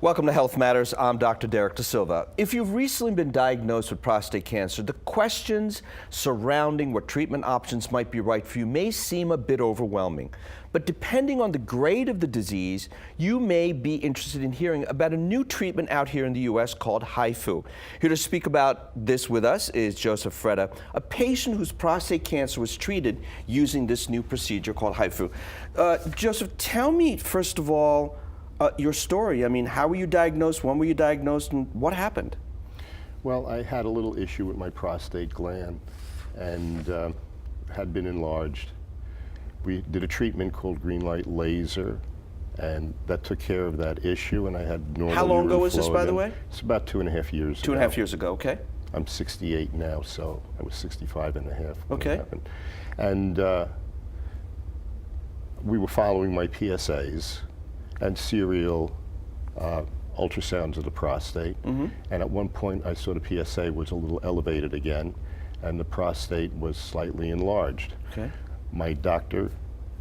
Welcome to Health Matters. I'm Dr. Derek Da Silva. If you've recently been diagnosed with prostate cancer, the questions surrounding what treatment options might be right for you may seem a bit overwhelming. But depending on the grade of the disease, you may be interested in hearing about a new treatment out here in the U.S. called HIFU. Here to speak about this with us is Joseph Freda, a patient whose prostate cancer was treated using this new procedure called HIFU. Joseph, tell me, first of all, your story. I mean, how were you diagnosed? When were you diagnosed? And what happened? Well, I had a little issue with my prostate gland and had been enlarged. We did a treatment called green light laser, and that took care of that issue, and I had normal. How long ago was flow this, by the again. way? It's about 2.5 years ago. 2.5 years ago, okay. I'm 68 now, so I was 65 and a half when Okay. it happened. And we were following my PSAs and serial ultrasounds of the prostate. Mm-hmm. And at one point I saw the PSA was a little elevated again, and the prostate was slightly enlarged. Okay. My doctor,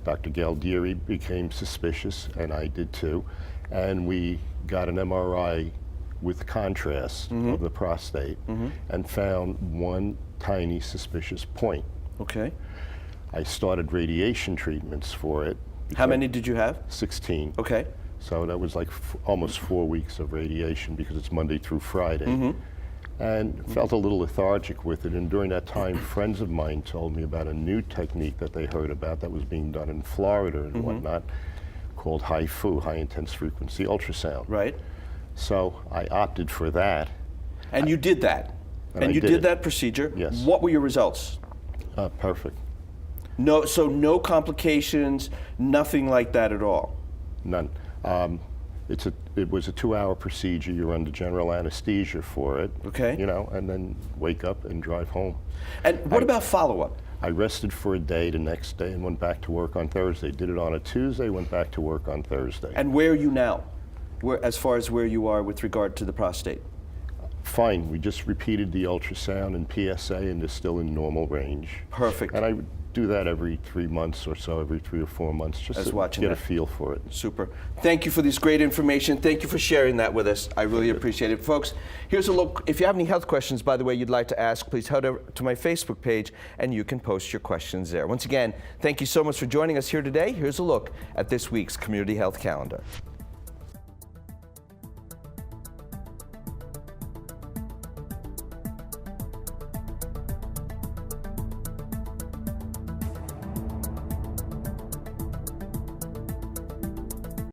Dr. Galdieri, became suspicious, and I did too. And we got an MRI with contrast of the prostate and found one tiny suspicious point. Okay. I started radiation treatments for it. How many did you have? 16. Okay. So that was like almost 4 weeks of radiation because it's Monday through Friday. And felt a little lethargic with it. And during that time, friends of mine told me about a new technique that they heard about that was being done in Florida and whatnot, called HIFU, high intense frequency ultrasound. Right. So I opted for that. And you did that. And you did that procedure. Yes. What were your results? Perfect. No, so no complications, nothing like that at all. None. It was a 2-hour procedure. You're under general anesthesia for it. Okay. You know, and then wake up and drive home. And what about follow-up? I rested for a day the next day and went back to work on Thursday. Did it on a Tuesday, went back to work on Thursday. And where are you now? As far as where you are with regard to the prostate? Fine. We just repeated the ultrasound and PSA, and they're still in normal range. Perfect. And I would do that every 3 months or so, every 3 or 4 months, just to get a feel for it. Super. Thank you for this great information. Thank you for sharing that with us. I really appreciate it. Folks, here's a look. If you have any health questions, by the way, you'd like to ask, please head over to my Facebook page and you can post your questions there. Once again, thank you so much for joining us here today. Here's a look at this week's Community Health Calendar.